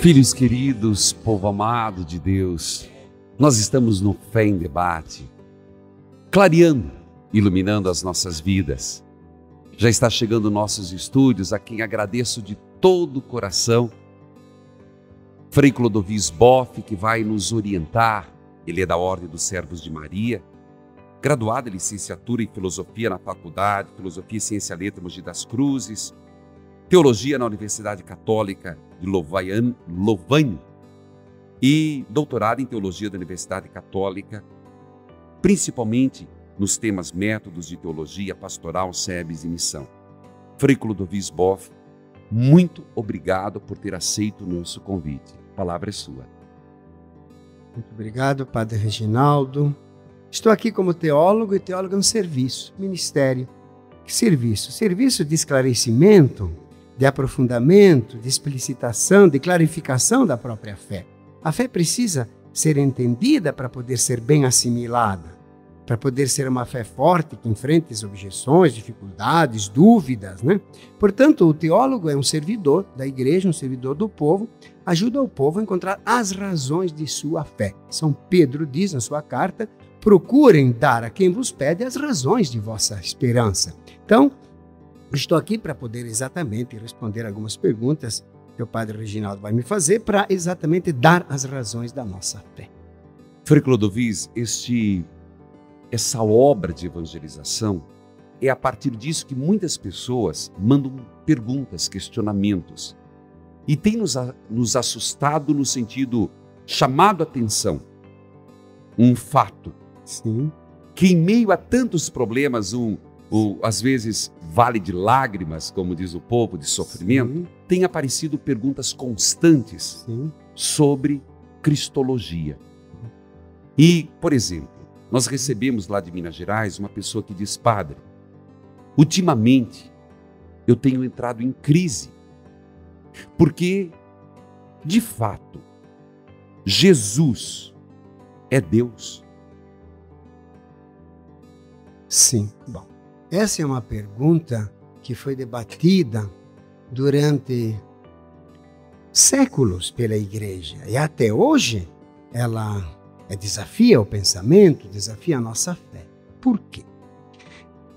Filhos queridos, povo amado de Deus, nós estamos no Fé em Debate, clareando, iluminando as nossas vidas. Já está chegando nossos estúdios, a quem agradeço de todo o coração. Frei Clodovis Boff, que vai nos orientar, ele é da Ordem dos Servos de Maria, graduado em licenciatura em Filosofia na Faculdade, Filosofia e Ciência e Letras Mogi das Cruzes, Teologia na Universidade Católica de Louvain e doutorado em Teologia da Universidade Católica, principalmente nos temas Métodos de Teologia, Pastoral, SEBS e Missão. Frei Clodovis Boff, muito obrigado por ter aceito o nosso convite. A palavra é sua. Muito obrigado, Padre Reginaldo. Estou aqui como teólogo e teólogo no serviço, ministério. Que serviço? Serviço de esclarecimento, de aprofundamento, de explicitação, de clarificação da própria fé. A fé precisa ser entendida para poder ser bem assimilada, para poder ser uma fé forte que enfrente as objeções, dificuldades, dúvidas, né? Portanto, o teólogo é um servidor da igreja, um servidor do povo, ajuda o povo a encontrar as razões de sua fé. São Pedro diz na sua carta: procurem dar a quem vos pede as razões de vossa esperança. Então, estou aqui para poder exatamente responder algumas perguntas que o Padre Reginaldo vai me fazer para exatamente dar as razões da nossa fé. Frei Clodovis, essa obra de evangelização é a partir disso que muitas pessoas mandam perguntas, questionamentos. E tem nos assustado no sentido chamado a atenção. Um fato. Sim. Que em meio a tantos problemas, às vezes vale de lágrimas, como diz o povo, de sofrimento, sim, tem aparecido perguntas constantes, sim, sobre cristologia. E, por exemplo, nós recebemos lá de Minas Gerais uma pessoa que diz: padre, ultimamente eu tenho entrado em crise, porque, de fato, Jesus é Deus? Sim. Bom, essa é uma pergunta que foi debatida durante séculos pela igreja e até hoje ela desafia o pensamento, desafia a nossa fé. Por quê?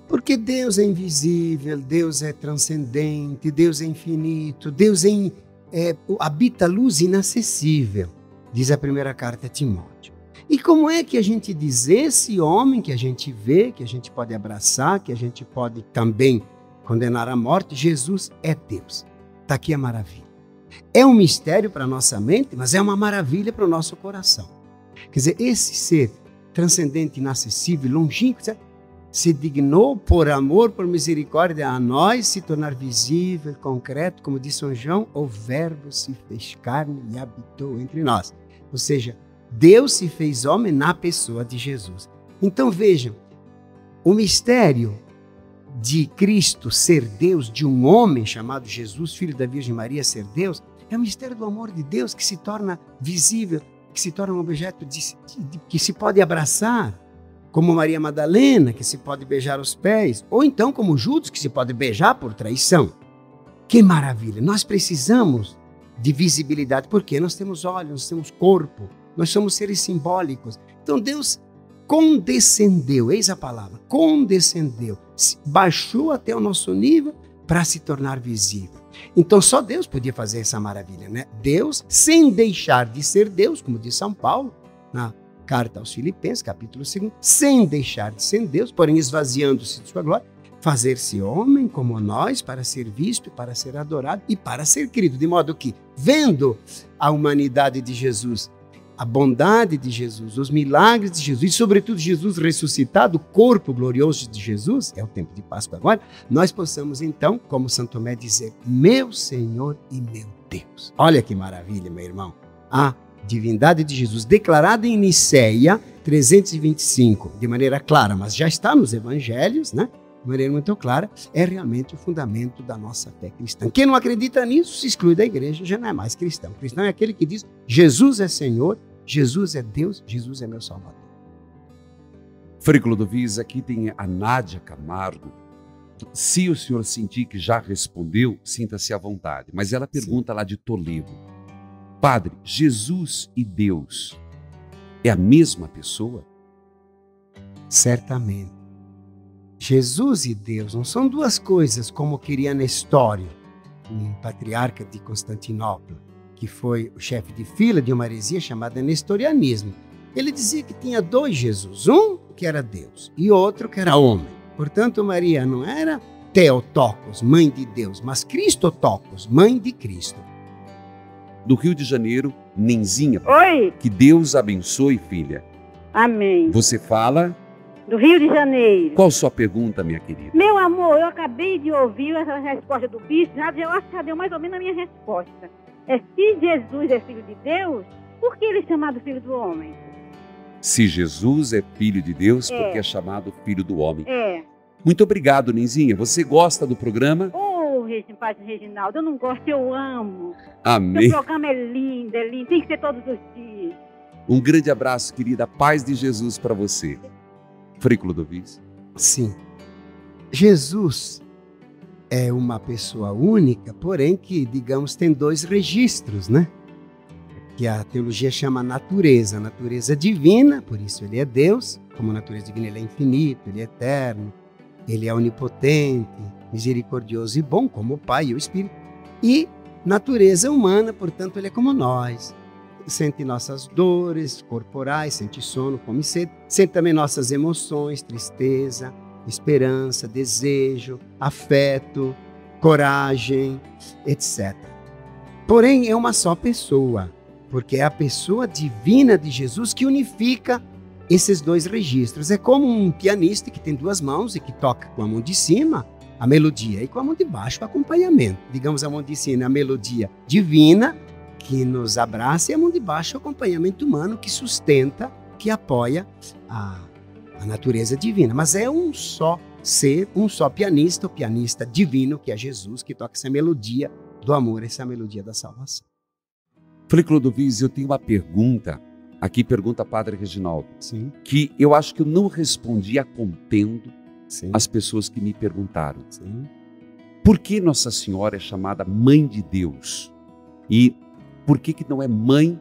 Porque Deus é invisível, Deus é transcendente, Deus é infinito, Deus habita a luz inacessível, diz a primeira carta a Timóteo. E como é que a gente diz esse homem que a gente vê, que a gente pode abraçar, que a gente pode também condenar à morte? Jesus é Deus. Está aqui a maravilha. É um mistério para a nossa mente, mas é uma maravilha para o nosso coração. Quer dizer, esse ser transcendente, inacessível, longínquo, se dignou por amor, por misericórdia a nós, se tornar visível, concreto, como diz São João, o Verbo se fez carne e habitou entre nós. Ou seja, Deus se fez homem na pessoa de Jesus. Então vejam, o mistério de Cristo ser Deus, de um homem chamado Jesus, filho da Virgem Maria, ser Deus, é o mistério do amor de Deus que se torna visível, que se torna um objeto que se pode abraçar, como Maria Madalena, que se pode beijar os pés, ou então como Judas, que se pode beijar por traição. Que maravilha! Nós precisamos de visibilidade, porque nós temos olhos, nós temos corpo, nós somos seres simbólicos. Então Deus condescendeu, eis a palavra, condescendeu, baixou até o nosso nível para se tornar visível. Então só Deus podia fazer essa maravilha, né? Deus, sem deixar de ser Deus, como diz São Paulo, na carta aos Filipenses, capítulo 2, sem deixar de ser Deus, porém esvaziando-se de sua glória, fazer-se homem como nós, para ser visto, para ser adorado e para ser querido. De modo que, vendo a humanidade de Jesus, a bondade de Jesus, os milagres de Jesus e, sobretudo, Jesus ressuscitado, o corpo glorioso de Jesus, é o tempo de Páscoa agora, nós possamos então, como Santo Tomé, dizer: meu Senhor e meu Deus. Olha que maravilha, meu irmão. A divindade de Jesus, declarada em Nicéia 325, de maneira clara, mas já está nos evangelhos, né? De maneira muito clara, é realmente o fundamento da nossa fé cristã. Quem não acredita nisso se exclui da igreja, já não é mais cristão. Cristão é aquele que diz: Jesus é Senhor, Jesus é Deus, Jesus é meu Salvador. Frei Clodovis, aqui tem a Nádia Camargo. Se o senhor sentir que já respondeu, sinta-se à vontade. Mas ela pergunta lá de Toledo: Padre, Jesus e Deus é a mesma pessoa? Certamente. Jesus e Deus não são duas coisas como queria Nestório, um patriarca de Constantinopla, que foi o chefe de fila de uma heresia chamada nestorianismo. Ele dizia que tinha dois Jesus, um que era Deus e outro que era homem. Portanto, Maria não era Theotokos, mãe de Deus, mas Christotokos, mãe de Cristo. Do Rio de Janeiro, Nenzinha. Oi, Que Deus abençoe, filha. amém. Você fala? Do Rio de Janeiro. Qual sua pergunta, minha querida? Meu amor, eu acabei de ouvir essa resposta do bispo, eu acho que já deu mais ou menos a minha resposta. Se Jesus é filho de Deus, por que ele é chamado filho do homem? Se Jesus é filho de Deus, É. porque é chamado filho do homem. É. Muito obrigado, Nenzinha. Você gosta do programa? Padre Reginaldo, eu não gosto, eu amo. Amém. O programa é lindo, tem que ser todos os dias. Um grande abraço, querida. Paz de Jesus para você. Frei Clodovis. Sim. Jesus é uma pessoa única, porém que, digamos, tem dois registros, né? Que a teologia chama natureza. A natureza divina, por isso ele é Deus. Como a natureza divina ele é infinito, ele é eterno, ele é onipotente, misericordioso e bom, como o Pai e o Espírito. E natureza humana, portanto, ele é como nós. Sente nossas dores corporais, sente sono, come sede, sente também nossas emoções, tristeza, esperança, desejo, afeto, coragem, etc. Porém, é uma só pessoa, porque é a pessoa divina de Jesus que unifica esses dois registros. É como um pianista que tem duas mãos e que toca com a mão de cima a melodia e com a mão de baixo o acompanhamento. Digamos, a mão de cima é a melodia divina que nos abraça e a mão de baixo é o acompanhamento humano que sustenta, que apoia a natureza divina. Mas é um só ser, um só pianista, o pianista divino que é Jesus, que toca essa melodia do amor, essa melodia da salvação. Frei Clodovis, eu tenho uma pergunta. Aqui pergunta Padre Reginaldo. Sim. Que eu acho que eu não respondi a contento Sim. as pessoas que me perguntaram. Sim. Por que Nossa Senhora é chamada Mãe de Deus? E por que não é mãe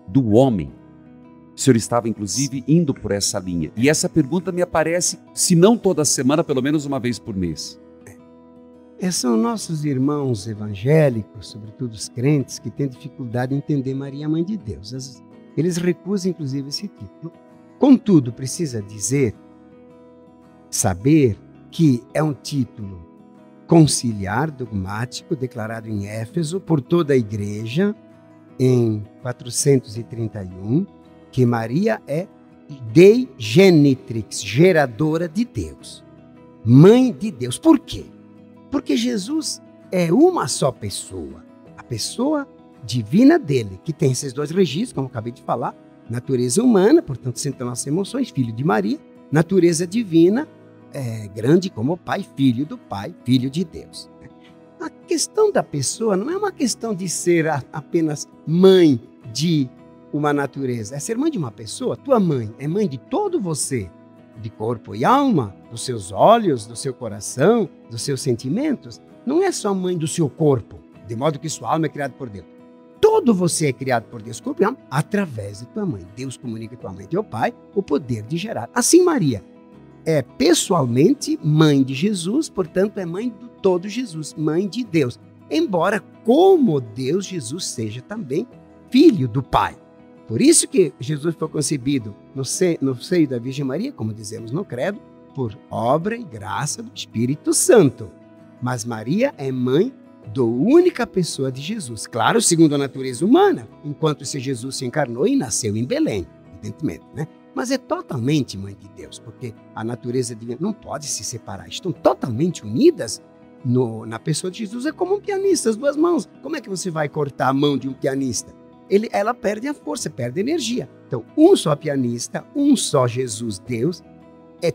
do homem? O senhor estava, inclusive, indo por essa linha. E essa pergunta me aparece, se não toda semana, pelo menos uma vez por mês. São nossos irmãos evangélicos, sobretudo os crentes, que têm dificuldade em entender Maria, Mãe de Deus. Eles recusam, inclusive, esse título. Contudo, precisa saber que é um título conciliar, dogmático, declarado em Éfeso por toda a Igreja em 431, que Maria é Dei Genitrix, geradora de Deus, Mãe de Deus. Por quê? Porque Jesus é uma só pessoa, a pessoa divina dele, que tem esses dois registros, como eu acabei de falar, natureza humana, portanto, sente nossas emoções, filho de Maria, natureza divina, grande como o Pai, filho do Pai, filho de Deus. A questão da pessoa não é uma questão de ser apenas mãe de uma natureza, é ser mãe de uma pessoa. Tua mãe é mãe de todo você, de corpo e alma, dos seus olhos, do seu coração, dos seus sentimentos. Não é só mãe do seu corpo, de modo que sua alma é criada por Deus. Todo você é criado por Deus, corpo e alma, através de tua mãe. Deus comunica a tua mãe e teu pai o poder de gerar. Assim, Maria é pessoalmente mãe de Jesus, portanto é mãe do todo Jesus, mãe de Deus. Embora como Deus, Jesus seja também filho do Pai. Por isso que Jesus foi concebido no seio da Virgem Maria, como dizemos no credo, por obra e graça do Espírito Santo. Mas Maria é mãe da única pessoa de Jesus. Claro, segundo a natureza humana, enquanto esse Jesus se encarnou e nasceu em Belém, evidentemente, né? Mas é totalmente mãe de Deus, porque a natureza divina não pode se separar. Estão totalmente unidas na pessoa de Jesus. É como um pianista, as duas mãos. Como é que você vai cortar a mão de um pianista? Ela perde a força, perde a energia. Então, um só pianista, um só Jesus, Deus,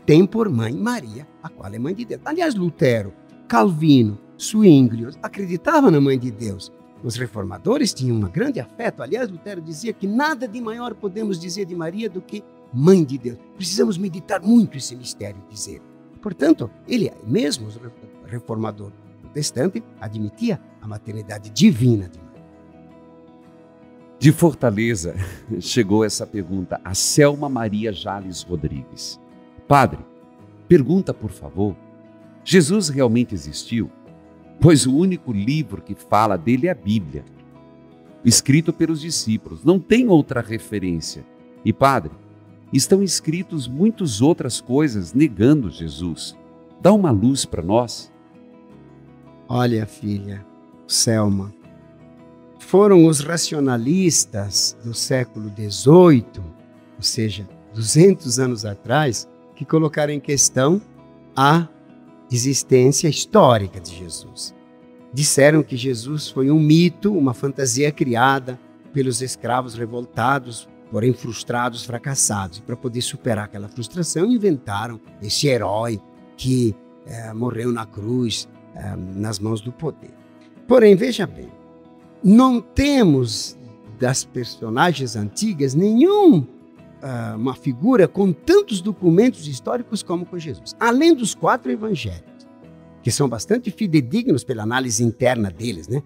tem por mãe Maria, a qual é mãe de Deus. Aliás, Lutero, Calvino, Zwinglio acreditavam na mãe de Deus. Os reformadores tinham um grande afeto. Aliás, Lutero dizia que nada de maior podemos dizer de Maria do que mãe de Deus. Precisamos meditar muito esse mistério, dizer. Portanto, ele mesmo, o reformador protestante, admitia a maternidade divina de Maria. De Fortaleza, chegou essa pergunta, a Selma Maria Jales Rodrigues. Padre, pergunta por favor, Jesus realmente existiu? Pois o único livro que fala dele é a Bíblia, escrito pelos discípulos, não tem outra referência. E padre, estão escritos muitas outras coisas negando Jesus. Dá uma luz para nós. Olha, filha, Selma, foram os racionalistas do século XVIII, ou seja, 200 anos atrás, que colocaram em questão a existência histórica de Jesus. Disseram que Jesus foi um mito, uma fantasia criada pelos escravos revoltados, porém frustrados, fracassados. E para poder superar aquela frustração, inventaram esse herói que morreu na cruz, nas mãos do poder. Porém, veja bem, não temos das personagens antigas uma figura com tantos documentos históricos como com Jesus. Além dos 4 evangelhos, que são bastante fidedignos pela análise interna deles, né?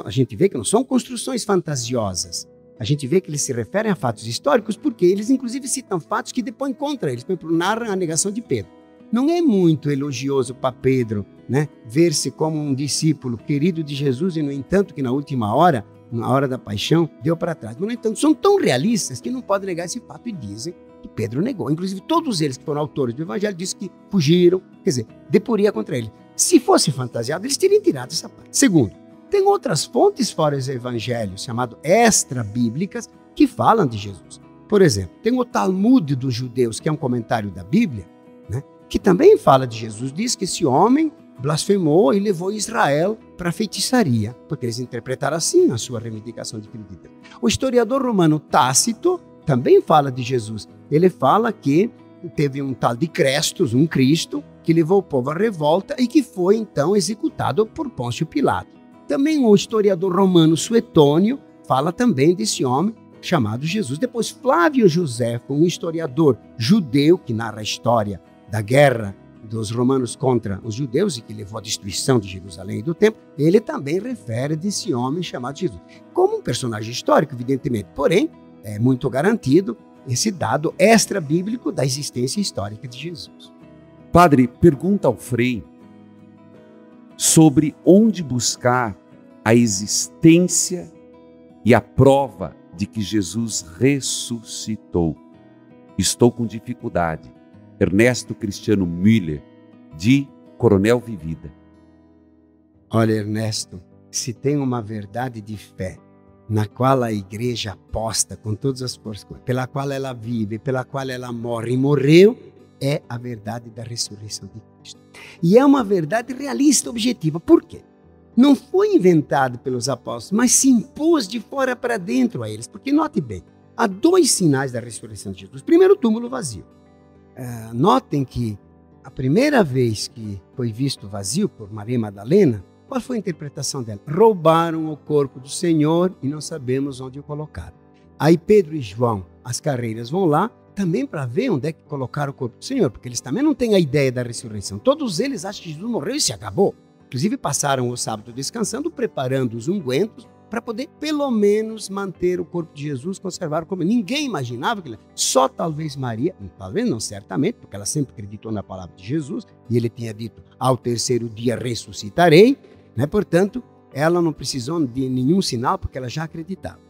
A gente vê que não são construções fantasiosas. A gente vê que eles se referem a fatos históricos porque eles, inclusive, citam fatos que depõem contra eles. Por exemplo, narram a negação de Pedro. Não é muito elogioso para Pedro, né, ver-se como um discípulo querido de Jesus e, no entanto, que na última hora, na hora da paixão, deu para trás. Mas, no entanto, são tão realistas que não podem negar esse fato e dizem que Pedro negou. Inclusive, todos eles que foram autores do evangelho dizem que fugiram, quer dizer, deporia contra ele. Se fosse fantasiado, eles teriam tirado essa parte. Segundo, tem outras fontes fora os evangelhos, chamadas extra-bíblicas, que falam de Jesus. Por exemplo, tem o Talmud dos judeus, que é um comentário da Bíblia, né, que também fala de Jesus. Diz que esse homem blasfemou e levou Israel para a feitiçaria, porque eles interpretaram assim a sua reivindicação de filho de Deus. O historiador romano Tácito também fala de Jesus. Ele fala que teve um tal de Crestos, um Cristo, que levou o povo à revolta e que foi então executado por Pôncio Pilato. Também o historiador romano Suetônio fala também desse homem chamado Jesus. Depois Flávio Josefo, um historiador judeu que narra a história da guerra dos romanos contra os judeus e que levou à destruição de Jerusalém e do templo, ele também refere desse homem chamado Jesus. Como um personagem histórico, evidentemente, porém, é muito garantido esse dado extra-bíblico da existência histórica de Jesus. Padre, pergunta ao Frei sobre onde buscar a existência e a prova de que Jesus ressuscitou. Estou com dificuldade. Ernesto Cristiano Müller, de Coronel Vivida. Olha, Ernesto, se tem uma verdade de fé na qual a igreja aposta com todas as forças, pela qual ela vive, pela qual ela morre e morreu, é a verdade da ressurreição de Cristo. E é uma verdade realista, objetiva. Por quê? Não foi inventado pelos apóstolos, mas se impôs de fora para dentro a eles. Porque, note bem, há 2 sinais da ressurreição de Jesus. Primeiro, o túmulo vazio. Notem que a primeira vez que foi visto vazio por Maria Madalena, qual foi a interpretação dela? Roubaram o corpo do Senhor e não sabemos onde o colocaram. Aí Pedro e João, as carreiras, vão lá também para ver onde é que colocaram o corpo do Senhor, porque eles também não têm a ideia da ressurreição. Todos eles acham que Jesus morreu e se acabou. Inclusive passaram o sábado descansando, preparando os ungüentos para poder pelo menos manter o corpo de Jesus, conservar como ninguém imaginava que ele... Só talvez Maria, talvez não, certamente, porque ela sempre acreditou na palavra de Jesus, e ele tinha dito, ao 3º dia ressuscitarei, né? Portanto, ela não precisou de nenhum sinal, porque ela já acreditava.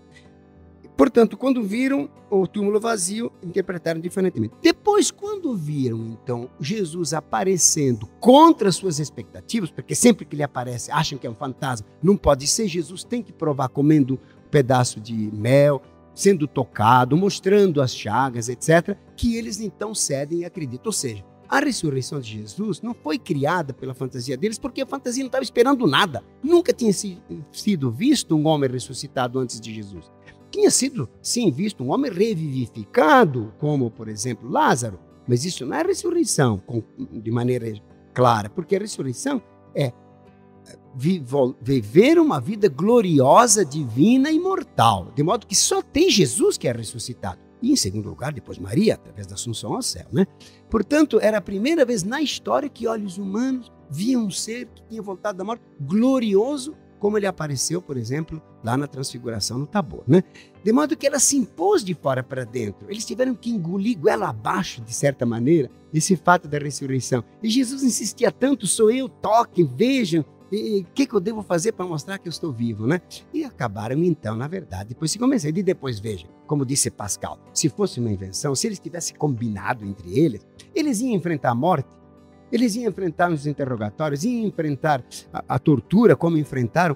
Portanto, quando viram o túmulo vazio, interpretaram diferentemente. Depois, quando viram, então, Jesus aparecendo contra as suas expectativas, porque sempre que ele aparece, acham que é um fantasma, não pode ser, Jesus tem que provar comendo um pedaço de mel, sendo tocado, mostrando as chagas, etc., que eles então cedem e acreditam. Ou seja, a ressurreição de Jesus não foi criada pela fantasia deles, porque a fantasia não estava esperando nada. Nunca tinha sido visto um homem ressuscitado antes de Jesus. Tinha sido, sim, visto um homem revivificado, como, por exemplo, Lázaro. Mas isso não é ressurreição de maneira clara, porque a ressurreição é viver uma vida gloriosa, divina e imortal, de modo que só tem Jesus que é ressuscitado. E, em segundo lugar, depois Maria, através da Assunção ao céu, né? Portanto, era a primeira vez na história que olhos humanos viam um ser que tinha voltado da morte glorioso como ele apareceu, por exemplo, lá na Transfiguração no Tabor, né? De modo que ela se impôs de fora para dentro. Eles tiveram que engolir goela abaixo, de certa maneira, esse fato da ressurreição. E Jesus insistia tanto, sou eu, toquem, vejam, o que eu devo fazer para mostrar que eu estou vivo, né? E acabaram então, na verdade, depois se convenceram. E depois, veja, como disse Pascal, se fosse uma invenção, se eles tivessem combinado entre eles iam enfrentar a morte, eles iam enfrentar os interrogatórios, iam enfrentar a tortura, como enfrentaram,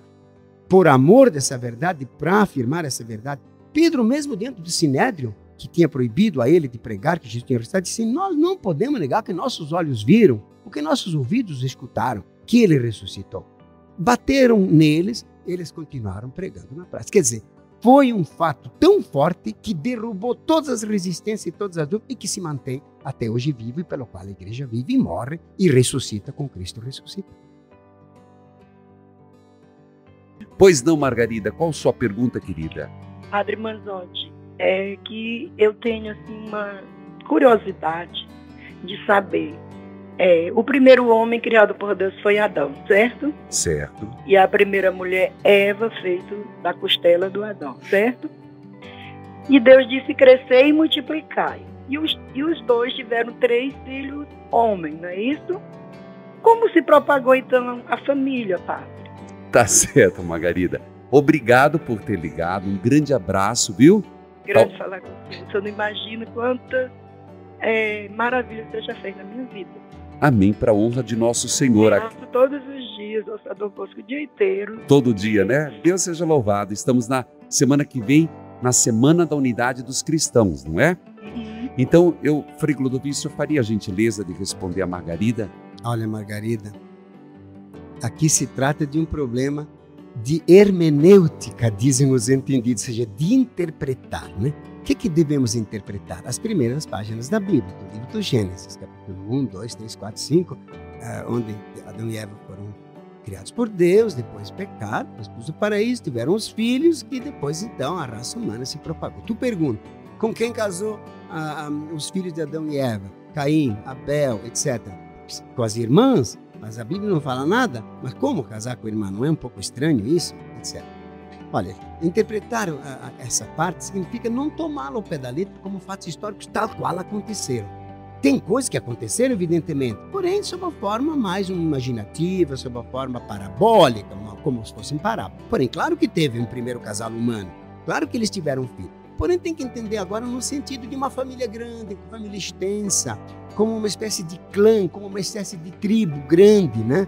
por amor dessa verdade, para afirmar essa verdade. Pedro, mesmo dentro do Sinédrio, que tinha proibido a ele de pregar, que Jesus tinha ressuscitado, disse, nós não podemos negar que nossos olhos viram, o que nossos ouvidos escutaram, que ele ressuscitou. Bateram neles, eles continuaram pregando na praça. Quer dizer, foi um fato tão forte que derrubou todas as resistências e todas as dúvidas e que se mantém até hoje vivo e pelo qual a igreja vive e morre e ressuscita com Cristo ressuscita. Pois não, Margarida, qual sua pergunta, querida? Padre Manzotti, é que eu tenho assim, uma curiosidade de saber. O primeiro homem criado por Deus foi Adão, certo? Certo. E a primeira mulher, Eva, feito da costela do Adão, certo? E Deus disse crescer e multiplicai. E os dois tiveram 3 filhos homens, não é isso? Como se propagou então a família, padre? Tá certo, Margarida. Obrigado por ter ligado. Um grande abraço, viu? Grande falar com você. Você não imagina quanta maravilha você já fez na minha vida. Amém, para a honra de nosso Senhor. Todos os dias, ouço a Dom Bosco o dia inteiro. Todo dia, né? Deus seja louvado. Estamos na semana que vem, na Semana da Unidade dos Cristãos, não é? Uhum. Então, Frei Clodovis, o senhor faria a gentileza de responder a Margarida? Olha, Margarida, aqui se trata de um problema de hermenêutica, dizem os entendidos, ou seja, de interpretar, né? O que devemos interpretar? As primeiras páginas da Bíblia, do livro do Gênesis, capítulo 1, 2, 3, 4, 5, onde Adão e Eva foram criados por Deus, depois pecaram, depois do paraíso, tiveram os filhos, e depois, então, a raça humana se propagou. Tu pergunta, com quem casou os filhos de Adão e Eva? Caim, Abel, etc. Com as irmãs? Mas a Bíblia não fala nada. Mas como casar com a irmã? Não é um pouco estranho isso? Etc. Olha, interpretar essa parte significa não tomá-la ao pé da letra como fatos históricos tal qual aconteceram. Tem coisas que aconteceram, evidentemente, porém, sob uma forma mais imaginativa, sob uma forma parabólica, como se fossem parábolas. Porém, claro que teve um primeiro casal humano, claro que eles tiveram filho. Porém, tem que entender agora no sentido de uma família grande, uma família extensa, como uma espécie de clã, como uma espécie de tribo grande, né?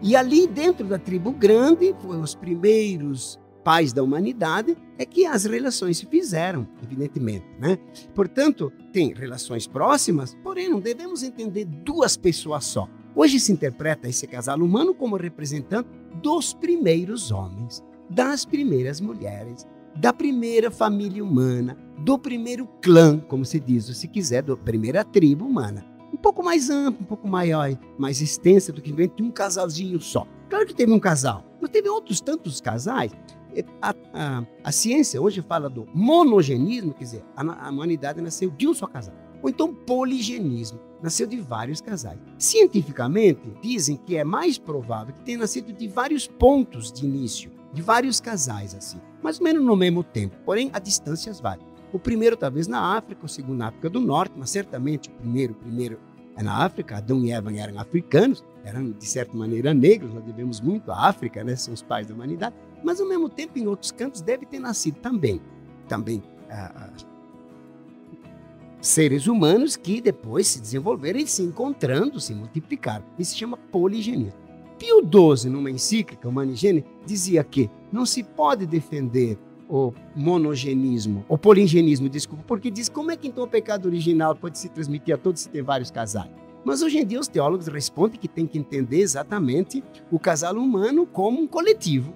E ali dentro da tribo grande, foram os primeiros pais da humanidade, é que as relações se fizeram, evidentemente, né? Portanto, tem relações próximas, porém não devemos entender 2 pessoas só. Hoje se interpreta esse casal humano como representante dos primeiros homens, das primeiras mulheres, da primeira família humana, do primeiro clã, como se diz, ou se quiser, da primeira tribo humana. Um pouco mais ampla, um pouco maior, mais extensa do que de um casalzinho só. Claro que teve um casal, mas teve outros tantos casais. A ciência hoje fala do monogenismo, quer dizer, a humanidade nasceu de um só casal. Ou então poligenismo, nasceu de vários casais. Cientificamente, dizem que é mais provável que tenha nascido de vários pontos de início, de vários casais assim, mais ou menos no mesmo tempo, porém a distâncias várias. O primeiro talvez na África, o segundo na África do Norte, mas certamente o primeiro é na África. Adão e Eva eram africanos, eram de certa maneira negros, nós devemos muito à África, né? São os pais da humanidade, mas ao mesmo tempo em outros cantos deve ter nascido também seres humanos que depois se desenvolveram e se encontrando, se multiplicaram. Isso se chama poligenismo. Pio XII, numa encíclica, Humani Generis, dizia que não se pode defender o monogenismo, o poligenismo, desculpa, porque diz como é que então o pecado original pode se transmitir a todos se tem vários casais. Mas hoje em dia os teólogos respondem que tem que entender exatamente o casal humano como um coletivo,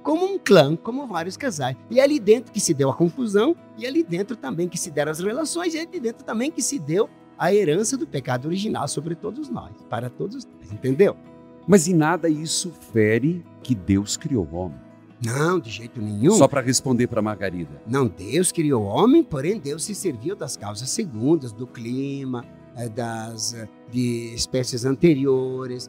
como um clã, como vários casais. E é ali dentro que se deu a confusão, e é ali dentro também que se deram as relações, e é ali dentro também que se deu a herança do pecado original sobre todos nós, para todos nós, entendeu? Mas em nada isso fere que Deus criou o homem. Não, de jeito nenhum. Só para responder para Margarida. Não, Deus criou o homem, porém Deus se serviu das causas segundas, do clima, de espécies anteriores,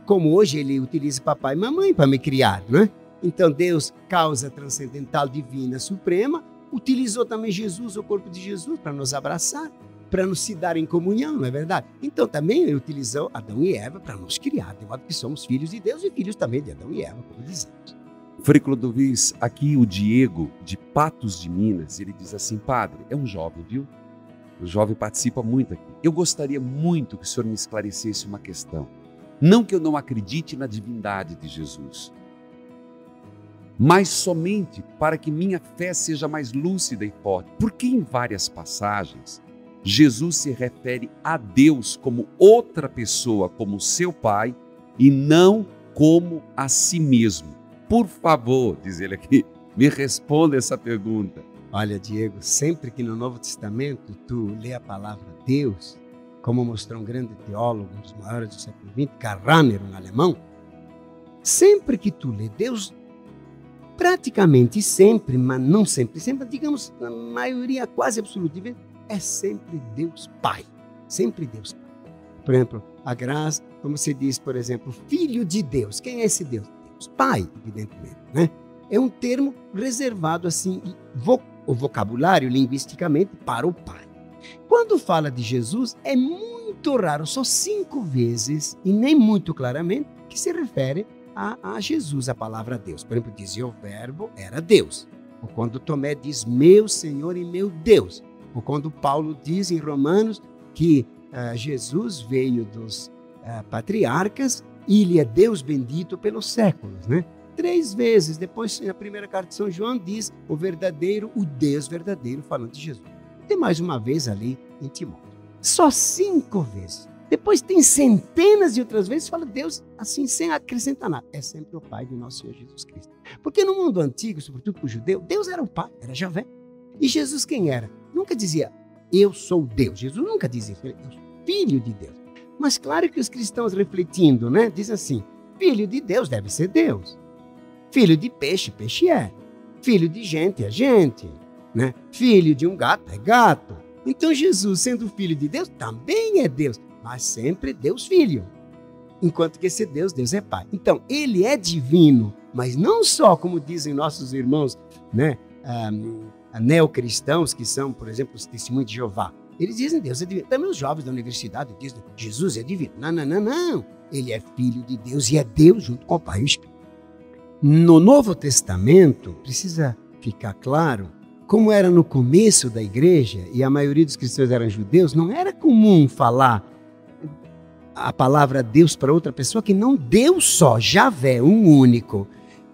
como hoje ele utiliza papai e mamãe para me criar, não é? Então Deus, causa transcendental, divina, suprema, utilizou também Jesus, o corpo de Jesus, para nos abraçar, para nos se dar em comunhão, não é verdade? Então também ele utilizou Adão e Eva para nos criar, de modo que somos filhos de Deus e filhos também de Adão e Eva, como dizemos. Frei Clodovis, aqui o Diego, de Patos de Minas, ele diz assim: padre, é um jovem, viu? O jovem participa muito aqui. Eu gostaria muito que o senhor me esclarecesse uma questão. Não que eu não acredite na divindade de Jesus, mas somente para que minha fé seja mais lúcida e forte. Porque em várias passagens, Jesus se refere a Deus como outra pessoa, como seu Pai, e não como a si mesmo. Por favor, diz ele aqui, me responda essa pergunta. Olha, Diego, sempre que no Novo Testamento tu lê a palavra Deus, como mostrou um grande teólogo, um dos maiores do século XX, Karl Rahner, um alemão, sempre que tu lê Deus, praticamente sempre, mas não sempre, digamos, na maioria quase absoluta, é sempre Deus Pai. Sempre Deus Pai. Por exemplo, a graça, como se diz, por exemplo, Filho de Deus. Quem é esse Deus? Deus Pai, evidentemente, né? É um termo reservado, assim, o vocabulário, linguisticamente, para o Pai. Quando fala de Jesus, é muito raro, só 5 vezes, e nem muito claramente, que se refere a Jesus, a palavra Deus. Por exemplo, dizia o verbo era Deus. Ou quando Tomé diz meu Senhor e meu Deus. Ou quando Paulo diz em Romanos que Jesus veio dos patriarcas e ele é Deus bendito pelos séculos, né? 3 vezes. Depois, na primeira carta de São João, diz o Deus verdadeiro, falando de Jesus. Tem mais uma vez ali em Timóteo. Só 5 vezes. Depois tem centenas de outras vezes que fala Deus assim, sem acrescentar nada. É sempre o Pai do nosso Senhor Jesus Cristo. Porque no mundo antigo, sobretudo para o judeu, Deus era o Pai, era Javé. E Jesus quem era? Nunca dizia, eu sou Deus. Jesus nunca dizia isso. Eu sou filho de Deus. Mas claro que os cristãos refletindo, né, dizem assim, filho de Deus deve ser Deus. Filho de peixe, peixe é. Filho de gente é gente. Né? Filho de um gato é gato. Então Jesus, sendo filho de Deus, também é Deus. Mas sempre Deus Filho. Enquanto que esse Deus é Pai. Então, ele é divino, mas não só, como dizem nossos irmãos, né, neocristãos, que são, por exemplo, os testemunhos de Jeová. Eles dizem Deus é divino. Também os jovens da universidade dizem Jesus é divino. Não. Ele é filho de Deus e é Deus junto com o Pai e o Espírito. No Novo Testamento, precisa ficar claro, como era no começo da igreja, e a maioria dos cristãos eram judeus, não era comum falar a palavra Deus para outra pessoa que não Deus só, Javé, um único.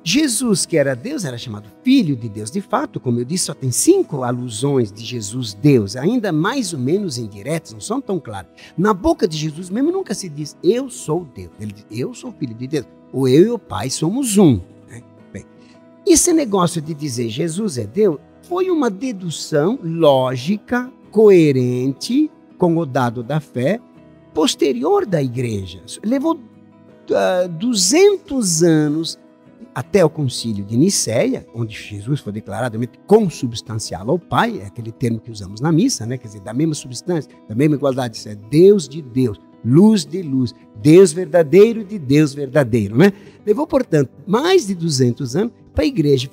Jesus, que era Deus, era chamado Filho de Deus. De fato, como eu disse, só tem 5 alusões de Jesus Deus, ainda mais ou menos indiretas, não são tão claras. Na boca de Jesus mesmo nunca se diz, eu sou Deus. Ele diz, eu sou Filho de Deus. Ou eu e o Pai somos um. Né? Bem, esse negócio de dizer Jesus é Deus foi uma dedução lógica, coerente, com o dado da fé, posterior da igreja. Levou 200 anos até o concílio de Nicéia, onde Jesus foi declarado consubstancial ao Pai, é aquele termo que usamos na missa, né? Quer dizer, da mesma substância, da mesma igualdade, isso é Deus de Deus, luz de luz, Deus verdadeiro de Deus verdadeiro, né? Levou, portanto, mais de 200 anos para a igreja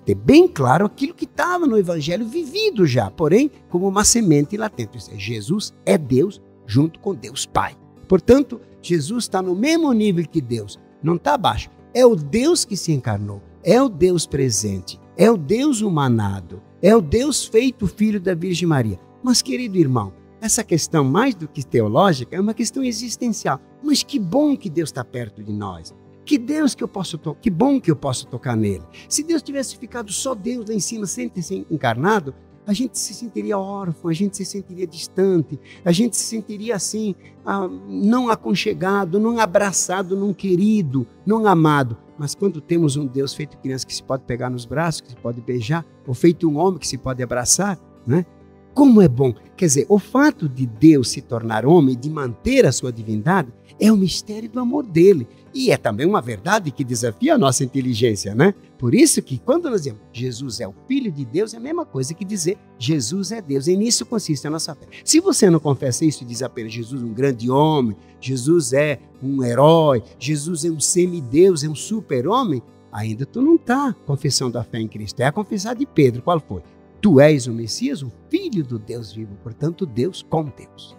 ter bem claro aquilo que estava no Evangelho vivido já, porém, como uma semente latente. Isso é, Jesus é Deus junto com Deus Pai. Portanto, Jesus está no mesmo nível que Deus, não está abaixo. É o Deus que se encarnou, é o Deus presente, é o Deus humanado, é o Deus feito filho da Virgem Maria. Mas, querido irmão, essa questão mais do que teológica é uma questão existencial. Mas que bom que Deus está perto de nós. Que bom que eu posso tocar nele. Se Deus tivesse ficado só Deus lá em cima, sem ter sido encarnado, a gente se sentiria órfão, a gente se sentiria distante, a gente se sentiria assim, não aconchegado, não abraçado, não querido, não amado. Mas quando temos um Deus feito criança que se pode pegar nos braços, que se pode beijar, ou feito um homem que se pode abraçar, né? Como é bom. Quer dizer, o fato de Deus se tornar homem, de manter a sua divindade, é o mistério do amor dele. E é também uma verdade que desafia a nossa inteligência, né? Por isso que quando nós dizemos Jesus é o Filho de Deus, é a mesma coisa que dizer Jesus é Deus. E nisso consiste a nossa fé. Se você não confessa isso e diz apenas Jesus é um grande homem, Jesus é um herói, Jesus é um semideus, é um super-homem, ainda tu não está confessando a fé em Cristo. É a confissão de Pedro. Qual foi? Tu és o Messias, o Filho do Deus vivo, portanto Deus com Deus.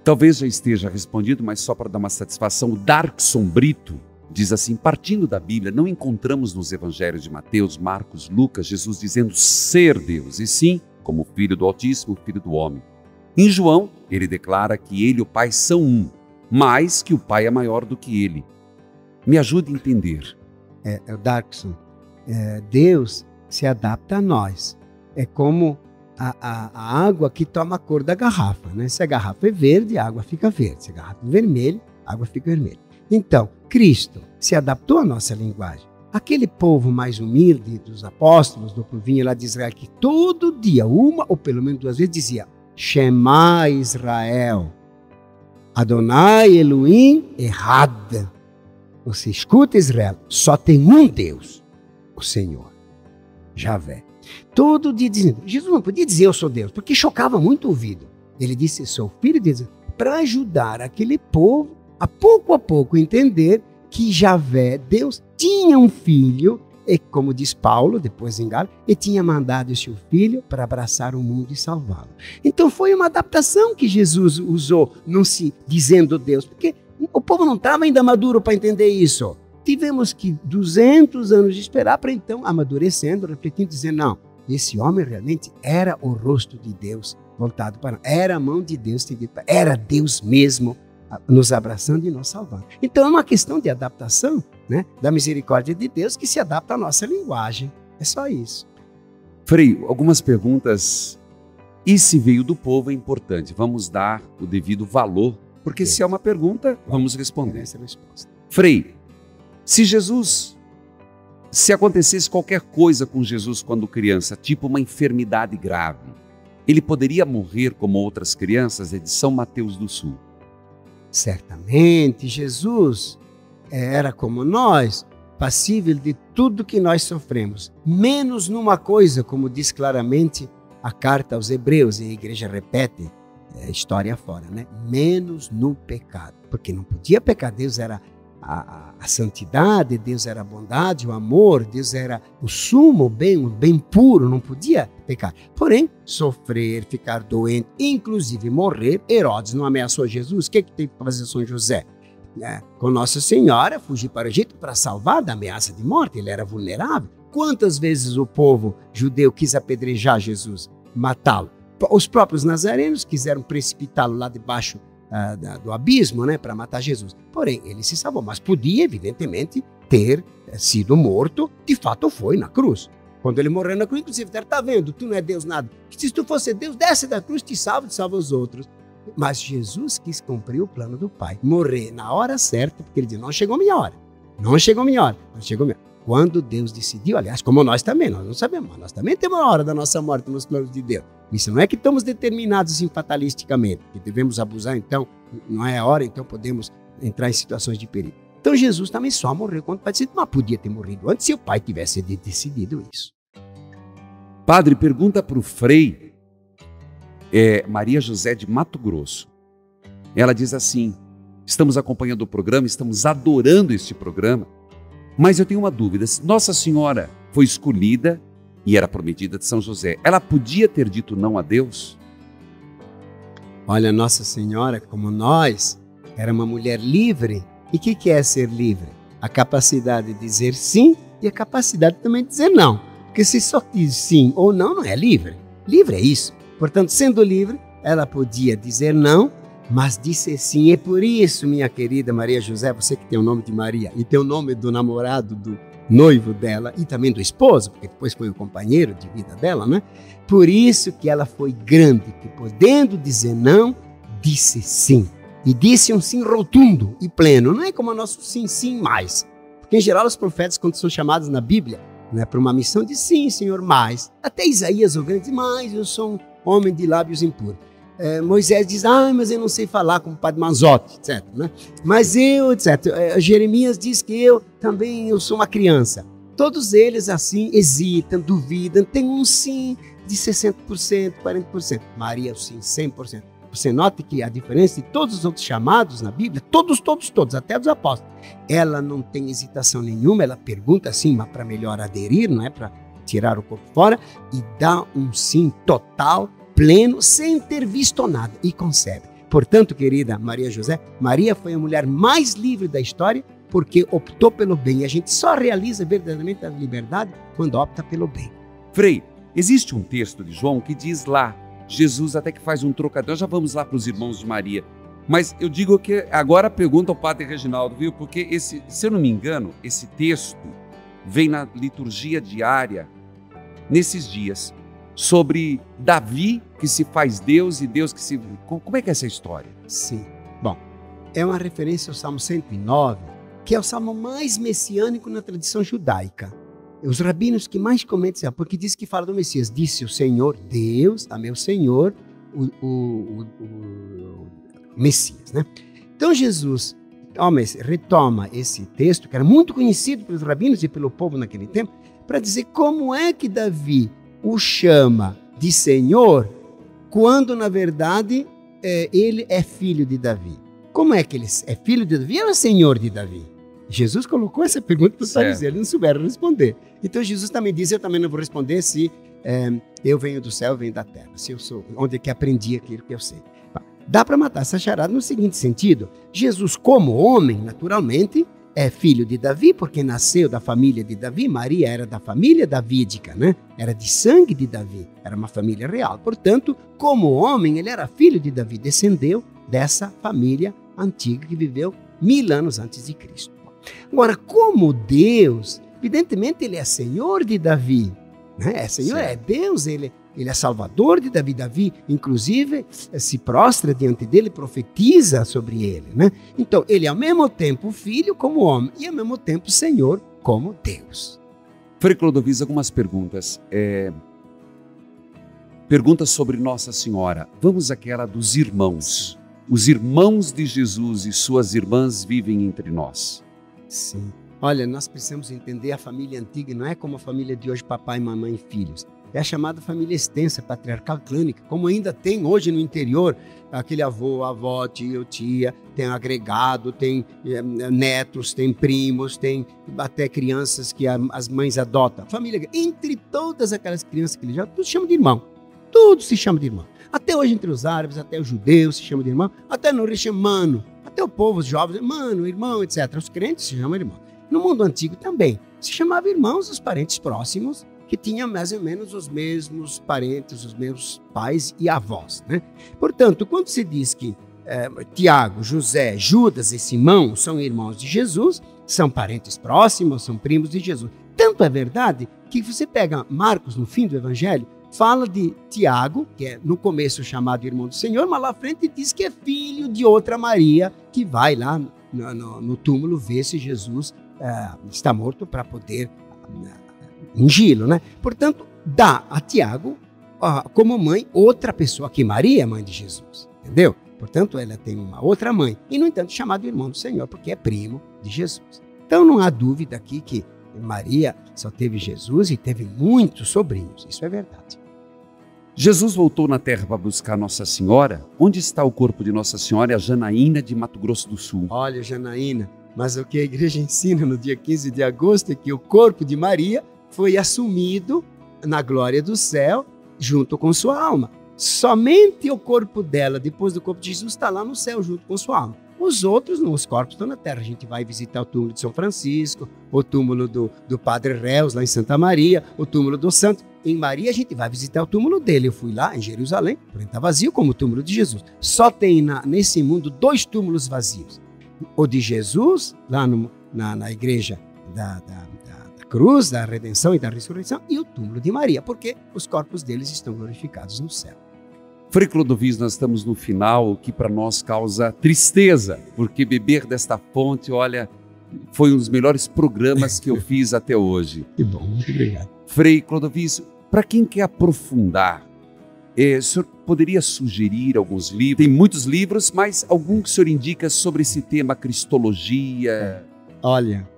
Talvez já esteja respondido, mas só para dar uma satisfação, o Darkson Brito diz assim: partindo da Bíblia, não encontramos nos evangelhos de Mateus, Marcos, Lucas, Jesus dizendo ser Deus, e sim, como Filho do Altíssimo, Filho do Homem. Em João, ele declara que ele e o Pai são um, mas que o Pai é maior do que ele. Me ajude a entender. O Darkson, Deus se adapta a nós. É como a água que toma a cor da garrafa, né? Se a garrafa é verde, a água fica verde. Se a garrafa é vermelha, a água fica vermelha. Então, Cristo se adaptou à nossa linguagem. Aquele povo mais humilde dos apóstolos, do povinho lá de Israel, que todo dia, uma ou pelo menos 2 vezes, dizia Shema Israel, Adonai Elohim Errad. Você escuta, Israel, só tem um Deus, o Senhor, Javé. Todo dia dizendo, Jesus não podia dizer eu sou Deus, porque chocava muito o ouvido. Ele disse, sou filho de Deus, para ajudar aquele povo a pouco entender que Javé, Deus, tinha um filho, e como diz Paulo, depois em Gálatas, e tinha mandado o seu filho para abraçar o mundo e salvá-lo. Então foi uma adaptação que Jesus usou, não se dizendo Deus, porque o povo não estava ainda maduro para entender isso. Tivemos que 200 anos de esperar para então, amadurecendo, refletindo, dizendo, não, esse homem realmente era o rosto de Deus voltado para nós. Era a mão de Deus, era Deus mesmo nos abraçando e nos salvando. Então é uma questão de adaptação, né, da misericórdia de Deus que se adapta à nossa linguagem. É só isso. Frei, algumas perguntas. E se veio do povo é importante. Vamos dar o devido valor, porque se é uma pergunta, vamos responder. Essa é a resposta. Frei, se acontecesse qualquer coisa com Jesus quando criança, tipo uma enfermidade grave, ele poderia morrer como outras crianças? É de São Mateus do Sul. Certamente, Jesus era como nós, passível de tudo que nós sofremos, menos numa coisa, como diz claramente a carta aos Hebreus, e a igreja repete, história fora, né? Menos no pecado, porque não podia pecar. Deus era a santidade, Deus era a bondade, o amor, Deus era o sumo bem, o bem puro, não podia pecar. Porém, sofrer, ficar doente, inclusive morrer, Herodes não ameaçou Jesus. O que teve que fazer São José? Com Nossa Senhora, fugir para o Egito para salvar da ameaça de morte, ele era vulnerável. Quantas vezes o povo judeu quis apedrejar Jesus, matá-lo? Os próprios nazarenos quiseram precipitá-lo lá debaixo do abismo, né, para matar Jesus. Porém, ele se salvou, mas podia, evidentemente, ter sido morto. De fato, foi na cruz. Quando ele morreu na cruz, inclusive, está vendo, tu não é Deus nada. Se tu fosse Deus, desce da cruz, te salva os outros. Mas Jesus quis cumprir o plano do Pai, morrer na hora certa, porque ele disse, não chegou minha hora. Não chegou minha hora. Quando Deus decidiu, aliás, como nós também, nós não sabemos, mas nós também temos a hora da nossa morte nos planos de Deus. Isso não é que estamos determinados assim fatalisticamente, que devemos abusar, então, não é a hora, então podemos entrar em situações de perigo. Então Jesus também só morreu quando o Pai decidiu, mas podia ter morrido antes se o Pai tivesse decidido isso. Padre, pergunta para o Frei, Maria José de Mato Grosso. Ela diz assim, estamos acompanhando o programa, estamos adorando este programa, mas eu tenho uma dúvida. Nossa Senhora foi escolhida e era prometida de São José. Ela podia ter dito não a Deus? Olha, Nossa Senhora, como nós, era uma mulher livre. E o que é ser livre? A capacidade de dizer sim e a capacidade também de dizer não. Porque se só diz sim ou não, não é livre. Livre é isso. Portanto, sendo livre, ela podia dizer não, mas disse sim. É por isso, minha querida Maria José, você que tem o nome de Maria e tem o nome do namorado, do noivo dela e também do esposo, porque depois foi o companheiro de vida dela, né? Por isso que ela foi grande, que podendo dizer não, disse sim. E disse um sim rotundo e pleno. Não é como o nosso sim, sim, mais. Porque em geral os profetas, quando são chamados na Bíblia, né, para uma missão, dizem sim, Senhor, mais. Até Isaías, o grande, diz, mas eu sou um homem de lábios impuros. Moisés diz, mas eu não sei falar como o padre Manzotti, etc. Né? Mas eu, etc. Jeremias diz que eu sou uma criança. Todos eles assim hesitam, duvidam, tem um sim de 60%, 40%. Maria, o sim, 100%. Você nota que a diferença de todos os outros chamados na Bíblia, todos, até dos apóstolos, ela não tem hesitação nenhuma, ela pergunta assim, mas para melhor aderir, não é para tirar o corpo fora, e dá um sim total, pleno, sem ter visto nada, e concebe. Portanto, querida Maria José, Maria foi a mulher mais livre da história, porque optou pelo bem. E a gente só realiza verdadeiramente a liberdade quando opta pelo bem. Frei, existe um texto de João que diz lá, Jesus até que faz um trocadilho, já vamos lá para os irmãos de Maria. Mas eu digo que agora pergunta ao padre Reginaldo, viu? Porque se eu não me engano, esse texto vem na liturgia diária, nesses dias, sobre Davi que se faz Deus e Deus que se... Como é que é essa história? Sim. Bom, é uma referência ao Salmo 109, que é o salmo mais messiânico na tradição judaica. Os rabinos que mais comentam, porque diz que fala do Messias. Disse o Senhor, Deus, a meu Senhor, o Messias, né? Então Jesus retoma esse texto, que era muito conhecido pelos rabinos e pelo povo naquele tempo, para dizer como é que Davi o chama de Senhor, quando na verdade ele é filho de Davi. Como é que ele é filho de Davi ou é Senhor de Davi? Jesus colocou essa pergunta para os fariseus, eles não souberam responder. Então Jesus também diz, eu também não vou responder se eu venho do céu, eu venho da terra, se eu sou, onde é que aprendi aquilo que eu sei. Dá para matar essa charada no seguinte sentido, Jesus como homem, naturalmente, é filho de Davi, porque nasceu da família de Davi, Maria era da família davídica, né? Era de sangue de Davi, era uma família real. Portanto, como homem, ele era filho de Davi, descendeu dessa família antiga que viveu 1000 anos antes de Cristo. Agora, como Deus, evidentemente ele é Senhor de Davi, né? É Senhor, é Deus, ele é Salvador de Davi. Davi, inclusive, se prostra diante dele, profetiza sobre ele, né? Então, ele é ao mesmo tempo filho como homem e ao mesmo tempo Senhor como Deus. Frei Clodovis, algumas perguntas. Perguntas sobre Nossa Senhora. Vamos àquela dos irmãos. Os irmãos de Jesus e suas irmãs vivem entre nós. Sim. Olha, nós precisamos entender a família antiga, não é como a família de hoje, papai, mamãe e filhos. É a chamada família extensa, patriarcal clânica, como ainda tem hoje no interior, aquele avô, avó, tio, tia, tem agregado, tem netos, tem primos, tem até crianças que as mães adotam. Família, entre todas aquelas crianças que ele já, tudo se chama de irmão. Tudo se chama de irmão. Até hoje entre os árabes, até os judeus se chama de irmão, até no Rio chama mano. Até o povo, os jovens, mano, irmão, etc. Os crentes se chamam irmão. No mundo antigo também se chamava irmãos os parentes próximos, que tinham mais ou menos os mesmos parentes, os mesmos pais e avós, né? Portanto, quando se diz que Tiago, José, Judas e Simão são irmãos de Jesus, são parentes próximos, são primos de Jesus. Tanto é verdade que você pega Marcos, no fim do Evangelho, fala de Tiago, que é no começo chamado irmão do Senhor, mas lá à frente diz que é filho de outra Maria, que vai lá no túmulo ver se Jesus está morto para poder ungí-lo, né? Portanto, dá a Tiago como mãe outra pessoa, que Maria é mãe de Jesus, entendeu? Portanto, ela tem uma outra mãe, e no entanto chamado irmão do Senhor, porque é primo de Jesus. Então não há dúvida aqui que Maria só teve Jesus e teve muitos sobrinhos, isso é verdade. Jesus voltou na terra para buscar Nossa Senhora. Onde está o corpo de Nossa Senhora e a Janaína de Mato Grosso do Sul? Olha, Janaína, mas o que a igreja ensina no dia 15 de agosto é que o corpo de Maria foi assumido na glória do céu junto com sua alma. Somente o corpo dela, depois do corpo de Jesus, está lá no céu junto com sua alma. Os outros, os corpos estão na terra. A gente vai visitar o túmulo de São Francisco, o túmulo do Padre Reus, lá em Santa Maria, o túmulo do Santo. Em Maria, a gente vai visitar o túmulo dele. Eu fui lá em Jerusalém, porém está vazio como o túmulo de Jesus. Só tem nesse mundo 2 túmulos vazios. O de Jesus, lá na igreja da cruz, da redenção e da ressurreição, e o túmulo de Maria, porque os corpos deles estão glorificados no céu. Frei Clodovis, nós estamos no final, o que para nós causa tristeza, porque beber desta fonte, olha, foi um dos melhores programas que eu fiz até hoje. Que bom, muito obrigado. Frei Clodovis, para quem quer aprofundar O senhor poderia sugerir alguns livros? Tem muitos livros, mas algum que o senhor indica sobre esse tema, cristologia? Olha,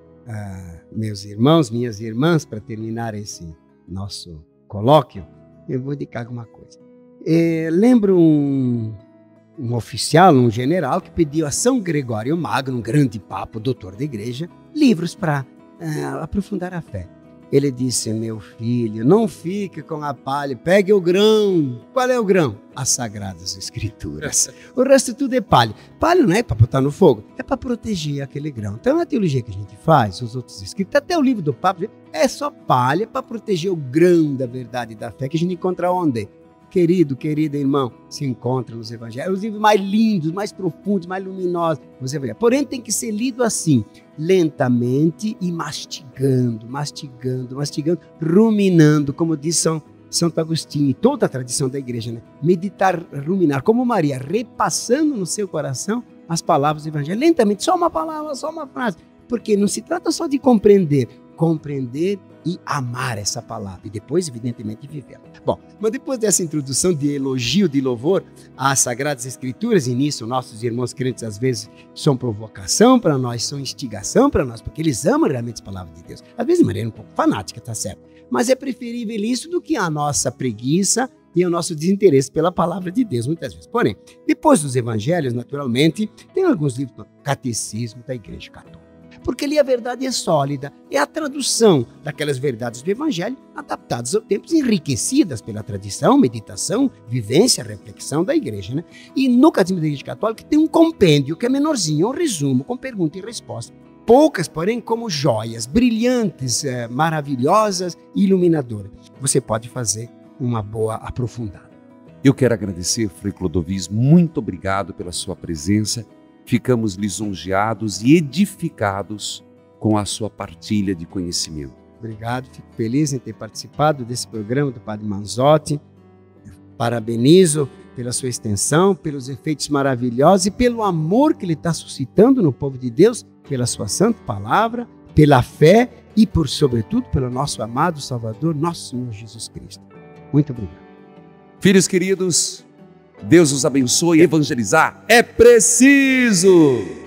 meus irmãos, minhas irmãs, para terminar esse nosso colóquio, eu vou indicar alguma coisa. Lembro um oficial, um general, que pediu a São Gregório Magno, um grande papo, doutor da igreja, livros para aprofundar a fé. Ele disse: meu filho, não fique com a palha, pegue o grão. Qual é o grão? As Sagradas Escrituras. O resto tudo é palha. Palha não é para botar no fogo, é para proteger aquele grão. Então a teologia que a gente faz, os outros escritos, até o livro do Papa, é só palha para proteger o grão da verdade e da fé que a gente encontra onde? Querido, querida irmão, se encontra nos evangelhos, os livros mais lindos, mais profundos, mais luminosos, nos evangelhos. Porém, tem que ser lido assim, lentamente e mastigando, ruminando, como diz Santo Agostinho, e toda a tradição da igreja, né? Meditar, ruminar, como Maria, repassando no seu coração as palavras do evangelho, lentamente, só uma palavra, só uma frase, porque não se trata só de compreender e amar essa palavra, e depois, evidentemente, vivê-la. Bom, mas depois dessa introdução de elogio, de louvor às Sagradas Escrituras, e nisso nossos irmãos crentes às vezes são provocação para nós, são instigação para nós, porque eles amam realmente as palavras de Deus. Às vezes de maneira um pouco fanática, tá certo? Mas é preferível isso do que a nossa preguiça e o nosso desinteresse pela palavra de Deus, muitas vezes. Porém, depois dos evangelhos, naturalmente, tem alguns livros do Catecismo da Igreja Católica. Porque ali a verdade é sólida, é a tradução daquelas verdades do Evangelho adaptadas aos tempos, enriquecidas pela tradição, meditação, vivência, reflexão da Igreja, né? E no Catecismo da Igreja Católica tem um compêndio que é menorzinho, um resumo com pergunta e resposta. Poucas, porém, como joias, brilhantes, maravilhosas e iluminadoras. Você pode fazer uma boa aprofundada. Eu quero agradecer, Frei Clodovis, muito obrigado pela sua presença. Ficamos lisonjeados e edificados com a sua partilha de conhecimento. Obrigado, fico feliz em ter participado desse programa do Padre Manzotti. Parabenizo pela sua extensão, pelos efeitos maravilhosos e pelo amor que ele está suscitando no povo de Deus, pela sua santa palavra, pela fé e, sobretudo, pelo nosso amado Salvador, nosso Senhor Jesus Cristo. Muito obrigado. Filhos queridos, Deus os abençoe. Evangelizar é preciso!